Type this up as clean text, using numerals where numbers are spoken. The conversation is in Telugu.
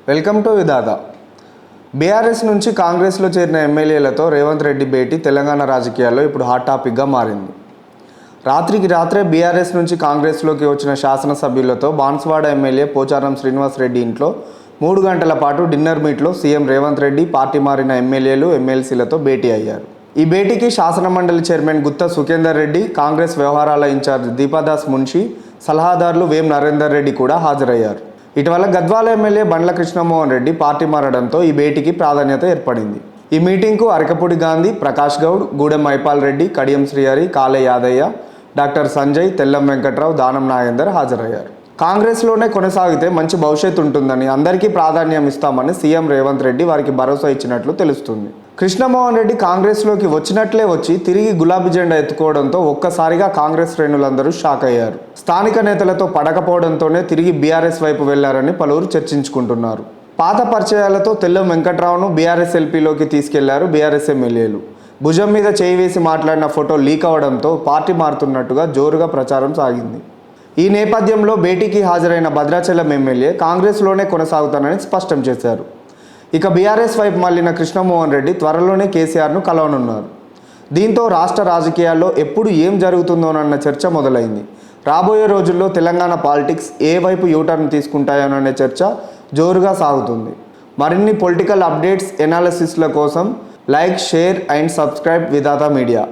Welcome to Vidhatha. బీఆర్ఎస్ నుంచి కాంగ్రెస్లో చేరిన ఎమ్మెల్యేలతో రేవంత్ రెడ్డి భేటీ తెలంగాణ రాజకీయాల్లో ఇప్పుడు హాట్ టాపిక్గా మారింది. రాత్రికి రాత్రే బీఆర్ఎస్ నుంచి కాంగ్రెస్లోకి వచ్చిన శాసనసభ్యులతో బాన్స్వాడ ఎమ్మెల్యే పోచారం శ్రీనివాస్ రెడ్డి ఇంట్లో 3 గంటల పాటు డిన్నర్ మీట్లో సీఎం రేవంత్ రెడ్డి, పార్టీ మారిన ఎమ్మెల్యేలు, ఎమ్మెల్సీలతో భేటీ అయ్యారు. ఈ భేటీకి శాసనమండలి చైర్మన్ గుత్తా సుఖేందర్ రెడ్డి, కాంగ్రెస్ వ్యవహారాల ఇన్ఛార్జ్ దీపాదాస్ మున్షి, సలహాదారులు వేం నరేందర్ రెడ్డి కూడా హాజరయ్యారు. ఇటీవల గద్వాల ఎమ్మెల్యే బండ్ల కృష్ణమోహన్ రెడ్డి పార్టీ మారడంతో ఈ భేటీకి ప్రాధాన్యత ఏర్పడింది. ఈ మీటింగ్కు అరకపూడి గాంధీ, ప్రకాష్ గౌడ్, గూడెం మైపాల్ రెడ్డి, కడియం శ్రీహరి, కాలే యాదయ్య, డాక్టర్ సంజయ్, తెల్లం వెంకట్రావు, దానం నాగేందర్ హాజరయ్యారు. కాంగ్రెస్లోనే కొనసాగితే మంచి భవిష్యత్తు ఉంటుందని, అందరికీ ప్రాధాన్యం ఇస్తామని సీఎం రేవంత్ రెడ్డి వారికి భరోసా ఇచ్చినట్లు తెలుస్తుంది. కృష్ణమోహన్ రెడ్డి కాంగ్రెస్లోకి వచ్చినట్లే వచ్చి తిరిగి గులాబీ జెండా ఎత్తుకోవడంతో ఒక్కసారిగా కాంగ్రెస్ శ్రేణులందరూ షాక్ అయ్యారు. స్థానిక నేతలతో పడకపోవడంతోనే తిరిగి బీఆర్ఎస్ వైపు వెళ్లారని పలువురు చర్చించుకుంటున్నారు. పాత పరిచయాలతో తెల్లం వెంకట్రావును బీఆర్ఎస్ ఎల్పీలోకి తీసుకెళ్లారు బీఆర్ఎస్ ఎమ్మెల్యేలు. భుజం మీద చేయి వేసి మాట్లాడిన ఫోటో లీక్ అవడంతో పార్టీ మారుతున్నట్టుగా జోరుగా ప్రచారం సాగింది. ఈ నేపథ్యంలో భేటీకి హాజరైన భద్రాచలం ఎమ్మెల్యే కాంగ్రెస్లోనే కొనసాగుతానని స్పష్టం చేశారు. ఇక బీఆర్ఎస్ వైపు మళ్లిన కృష్ణమోహన్ రెడ్డి త్వరలోనే కేసీఆర్ను కలవనున్నారు. దీంతో రాష్ట్ర రాజకీయాల్లో ఎప్పుడు ఏం జరుగుతుందోనన్న చర్చ మొదలైంది. రాబోయే రోజుల్లో తెలంగాణ పాలిటిక్స్ ఏ వైపు యూటర్న్ తీసుకుంటాయోననే చర్చ జోరుగా సాగుతుంది. మరిన్ని పొలిటికల్ అప్డేట్స్, ఎనాలిసిస్ల కోసం like, share and subscribe Vidhatha media.